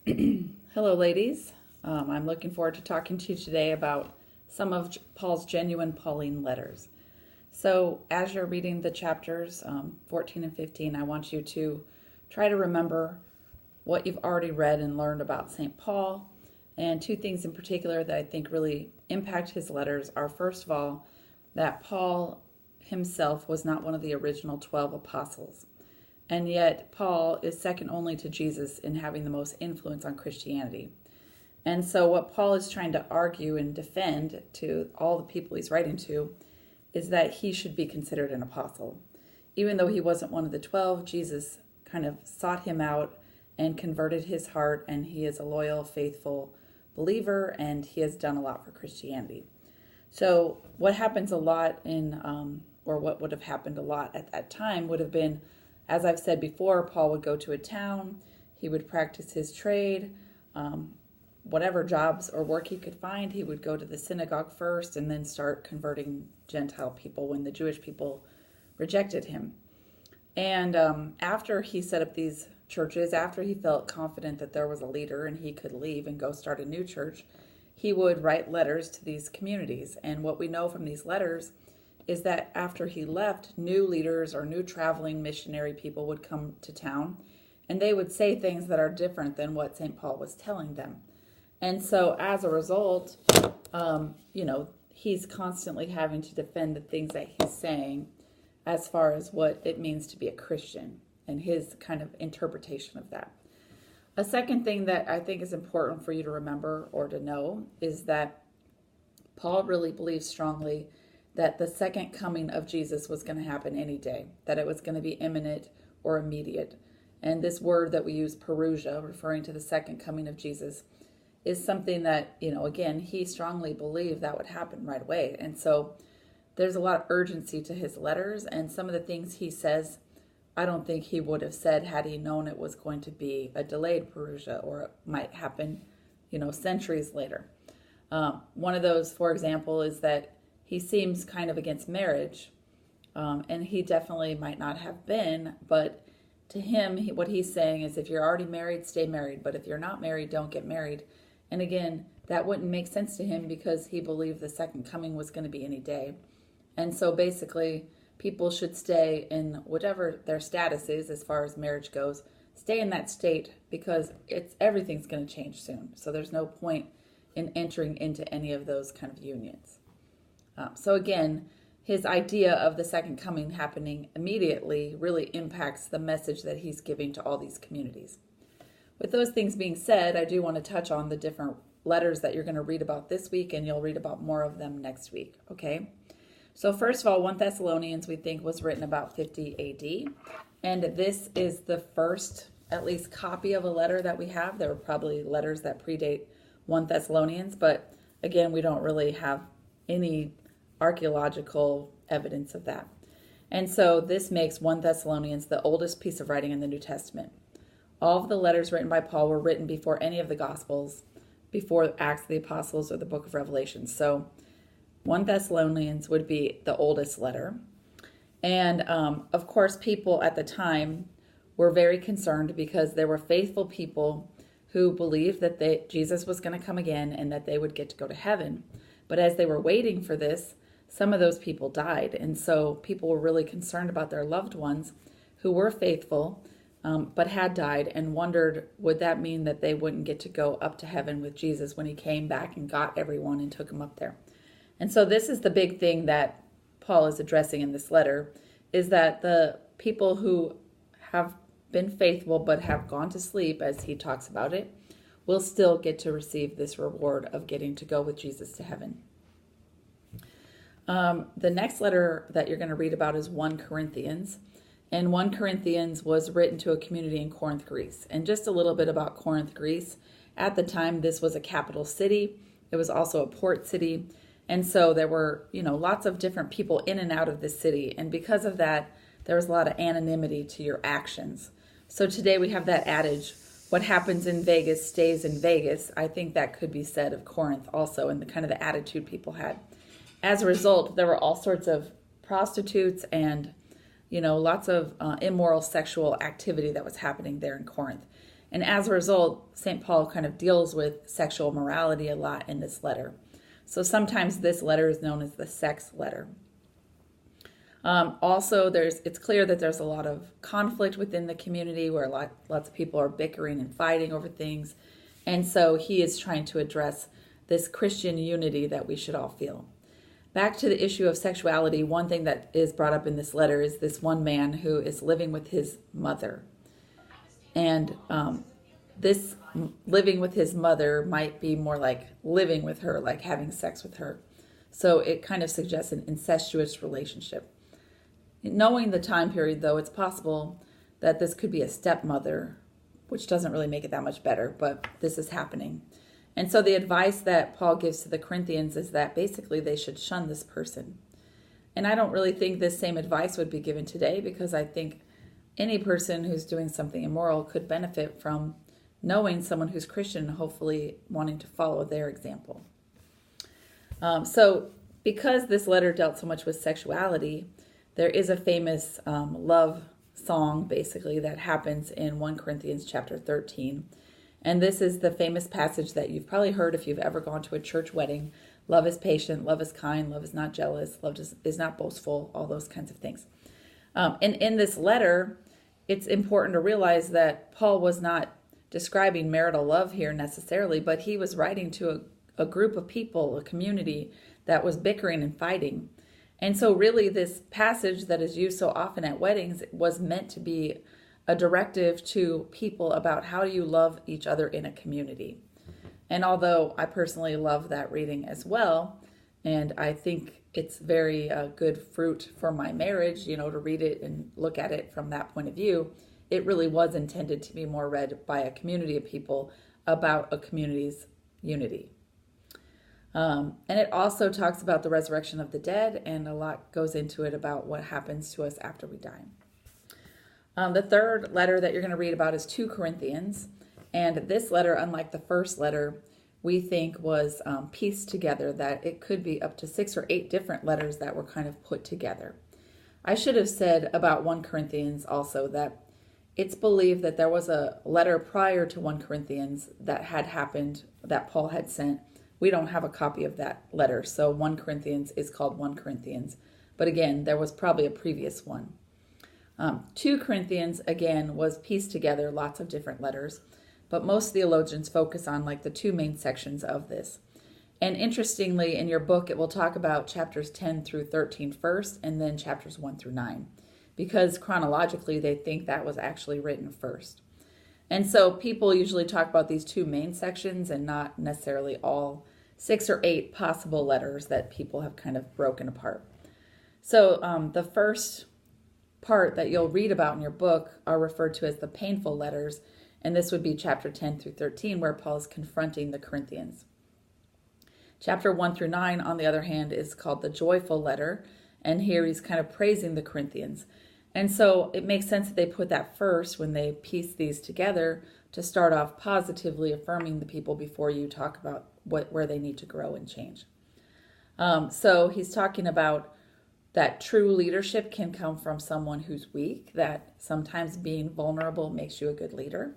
Hello, ladies. I'm looking forward to talking to you today about some of Paul's genuine Pauline letters. So, as you're reading the chapters 14 and 15, I want you to try to remember what you've already read and learned about St. Paul. And two things in particular that I think really impact his letters are, first of all, that Paul himself was not one of the original 12 apostles. And yet, Paul is second only to Jesus in having the most influence on Christianity. And so, what Paul is trying to argue and defend to all the people he's writing to is that he should be considered an apostle. Even though he wasn't one of the 12, Jesus kind of sought him out and converted his heart, and he is a loyal, faithful believer, and he has done a lot for Christianity. So, what happens a lot or what would have happened a lot at that time would have been, as I've said before, Paul would go to a town, he would practice his trade, whatever jobs or work he could find, he would go to the synagogue first and then start converting Gentile people when the Jewish people rejected him. And after he set up these churches, after he felt confident that there was a leader and he could leave and go start a new church, he would write letters to these communities. And what we know from these letters is that after he left, new leaders or new traveling missionary people would come to town, and they would say things that are different than what St. Paul was telling them. And so as a result, he's constantly having to defend the things that he's saying as far as what it means to be a Christian and his kind of interpretation of that. A second thing that I think is important for you to remember or to know is that Paul really believes strongly that the second coming of Jesus was going to happen any day, that it was going to be imminent or immediate. And this word that we use, parousia, referring to the second coming of Jesus, is something that, again, he strongly believed that would happen right away. And so there's a lot of urgency to his letters, and some of the things he says, I don't think he would have said had he known it was going to be a delayed parousia or it might happen, centuries later. One of those, for example, is that he seems kind of against marriage, and he definitely might not have been, but to him, what he's saying is if you're already married, stay married, but if you're not married, don't get married. And again, that wouldn't make sense to him because he believed the second coming was going to be any day. And so basically, people should stay in whatever their status is as far as marriage goes, stay in that state because everything's going to change soon. So there's no point in entering into any of those kind of unions. So again, his idea of the second coming happening immediately really impacts the message that he's giving to all these communities. With those things being said, I do want to touch on the different letters that you're going to read about this week, and you'll read about more of them next week, okay? So first of all, 1 Thessalonians we think was written about 50 AD, and this is the first, at least, copy of a letter that we have. There were probably letters that predate 1 Thessalonians, but again, we don't really have any archaeological evidence of that. And so this makes 1 Thessalonians the oldest piece of writing in the New Testament. All of the letters written by Paul were written before any of the Gospels, before Acts of the Apostles or the book of Revelation. So 1 Thessalonians would be the oldest letter. And of course, people at the time were very concerned because there were faithful people who believed that Jesus was going to come again and that they would get to go to heaven. But as they were waiting for this, some of those people died. And so people were really concerned about their loved ones who were faithful, but had died, and wondered, would that mean that they wouldn't get to go up to heaven with Jesus when he came back and got everyone and took them up there? And so this is the big thing that Paul is addressing in this letter, is that the people who have been faithful but have gone to sleep, as he talks about it, will still get to receive this reward of getting to go with Jesus to heaven. The next letter that you're going to read about is 1 Corinthians. And 1 Corinthians was written to a community in Corinth, Greece. And just a little bit about Corinth, Greece. At the time, this was a capital city. It was also a port city. And so there were, lots of different people in and out of this city. And because of that, there was a lot of anonymity to your actions. So today we have that adage, what happens in Vegas stays in Vegas. I think that could be said of Corinth also, and the kind of the attitude people had. As a result, there were all sorts of prostitutes and, lots of immoral sexual activity that was happening there in Corinth. And as a result, St. Paul kind of deals with sexual morality a lot in this letter. So sometimes this letter is known as the sex letter. Also, it's clear that there's a lot of conflict within the community where lots of people are bickering and fighting over things. And so he is trying to address this Christian unity that we should all feel. Back to the issue of sexuality, one thing that is brought up in this letter is this one man who is living with his mother. And this living with his mother might be more like living with her, like having sex with her. So it kind of suggests an incestuous relationship. Knowing the time period, though, it's possible that this could be a stepmother, which doesn't really make it that much better, but this is happening. And so the advice that Paul gives to the Corinthians is that basically they should shun this person. And I don't really think this same advice would be given today, because I think any person who's doing something immoral could benefit from knowing someone who's Christian and hopefully wanting to follow their example. So because this letter dealt so much with sexuality, there is a famous love song, basically, that happens in 1 Corinthians chapter 13. And this is the famous passage that you've probably heard if you've ever gone to a church wedding. Love is patient, love is kind, love is not jealous, love is not boastful, all those kinds of things. And in this letter, it's important to realize that Paul was not describing marital love here necessarily, but he was writing to a group of people, a community that was bickering and fighting. And so really this passage that is used so often at weddings was meant to be a directive to people about how do you love each other in a community. And although I personally love that reading as well, and I think it's very good fruit for my marriage, to read it and look at it from that point of view, it really was intended to be more read by a community of people about a community's unity. And it also talks about the resurrection of the dead, and a lot goes into it about what happens to us after we die. The third letter that you're going to read about is 2 Corinthians. And this letter, unlike the first letter, we think was pieced together, that it could be up to 6 or 8 different letters that were kind of put together. I should have said about 1 Corinthians also that it's believed that there was a letter prior to 1 Corinthians that had happened, that Paul had sent. We don't have a copy of that letter, so 1 Corinthians is called 1 Corinthians. But again, there was probably a previous one. 2 Corinthians, again, was pieced together, lots of different letters, but most theologians focus on like the 2 main sections of this. And interestingly, in your book, it will talk about chapters 10 through 13 first, and then chapters 1 through 9, because chronologically they think that was actually written first. And so people usually talk about these 2 main sections and not necessarily all 6 or 8 possible letters that people have kind of broken apart. So the first part that you'll read about in your book are referred to as the painful letters, and this would be chapter 10 through 13, where Paul is confronting the Corinthians. Chapter 1 through 9, on the other hand, is called the joyful letter, and here he's kind of praising the Corinthians. And so it makes sense that they put that first when they piece these together, to start off positively affirming the people before you talk about where they need to grow and change. So he's talking about that true leadership can come from someone who's weak, that sometimes being vulnerable makes you a good leader.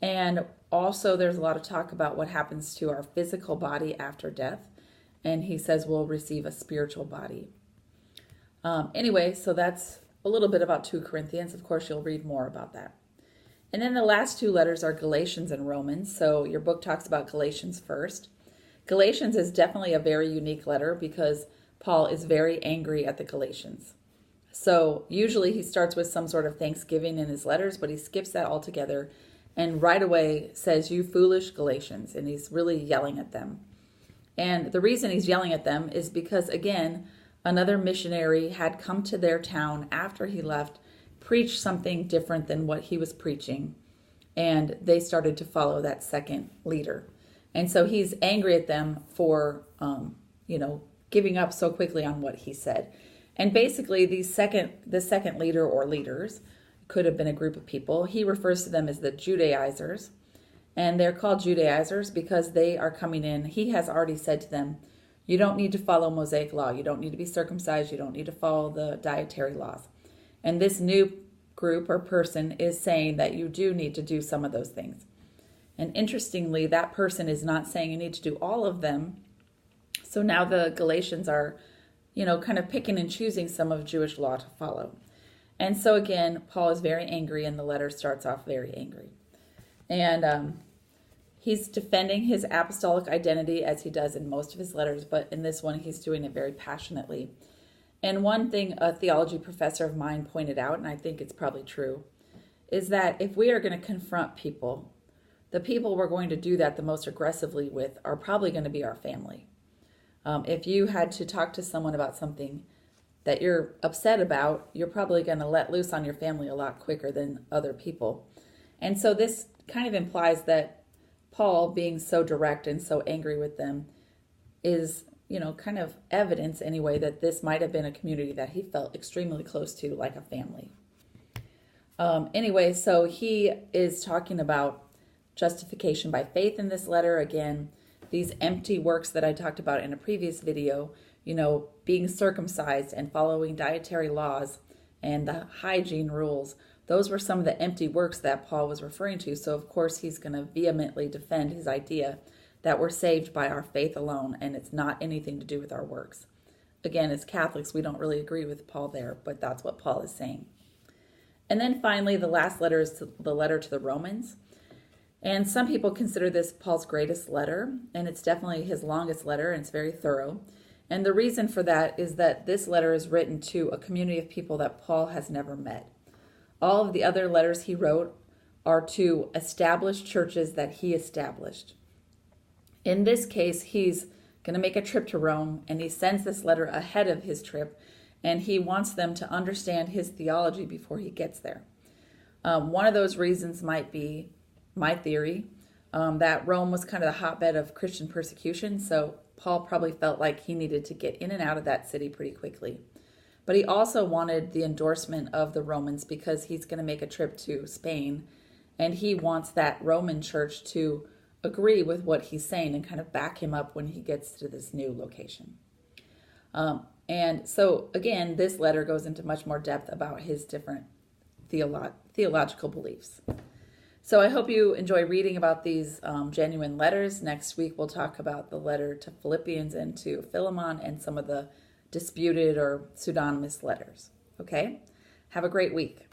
And also there's a lot of talk about what happens to our physical body after death. And he says we'll receive a spiritual body. Anyway, so that's a little bit about 2 Corinthians. Of course, you'll read more about that. And then the last 2 letters are Galatians and Romans. So your book talks about Galatians first. Galatians is definitely a very unique letter because Paul is very angry at the Galatians. So usually he starts with some sort of thanksgiving in his letters, but he skips that altogether and right away says, "You foolish Galatians," and he's really yelling at them. And the reason he's yelling at them is because, again, another missionary had come to their town after he left, preached something different than what he was preaching, and they started to follow that second leader. And so he's angry at them for, giving up so quickly on what he said. And basically, the second leader or leaders could have been a group of people. He refers to them as the Judaizers, and they're called Judaizers because they are coming in. He has already said to them, you don't need to follow Mosaic law. You don't need to be circumcised. You don't need to follow the dietary laws. And this new group or person is saying that you do need to do some of those things. And interestingly, that person is not saying you need to do all of them. So now the Galatians are, kind of picking and choosing some of Jewish law to follow. And so again, Paul is very angry, and the letter starts off very angry. And he's defending his apostolic identity, as he does in most of his letters, but in this one, he's doing it very passionately. And one thing a theology professor of mine pointed out, and I think it's probably true, is that if we are going to confront people, the people we're going to do that the most aggressively with are probably going to be our family. If you had to talk to someone about something that you're upset about, you're probably going to let loose on your family a lot quicker than other people. And so this kind of implies that Paul, being so direct and so angry with them, is, kind of evidence anyway that this might have been a community that he felt extremely close to, like a family. Anyway, so he is talking about justification by faith in this letter. Again, these empty works that I talked about in a previous video, being circumcised and following dietary laws and the hygiene rules, those were some of the empty works that Paul was referring to. So of course he's going to vehemently defend his idea that we're saved by our faith alone, and it's not anything to do with our works. Again, as Catholics, we don't really agree with Paul there, but that's what Paul is saying. And then finally, the last letter is the letter to the Romans. And some people consider this Paul's greatest letter, and it's definitely his longest letter, and it's very thorough. And the reason for that is that this letter is written to a community of people that Paul has never met. All of the other letters he wrote are to established churches that he established. In this case, he's going to make a trip to Rome, and he sends this letter ahead of his trip, and he wants them to understand his theology before he gets there. One of those reasons might be my theory, that Rome was kind of the hotbed of Christian persecution, so Paul probably felt like he needed to get in and out of that city pretty quickly. But he also wanted the endorsement of the Romans because he's going to make a trip to Spain, and he wants that Roman church to agree with what he's saying and kind of back him up when he gets to this new location. And so, again, this letter goes into much more depth about his different theological beliefs. So I hope you enjoy reading about these genuine letters. Next week, we'll talk about the letter to Philippians and to Philemon and some of the disputed or pseudonymous letters. Okay? Have a great week.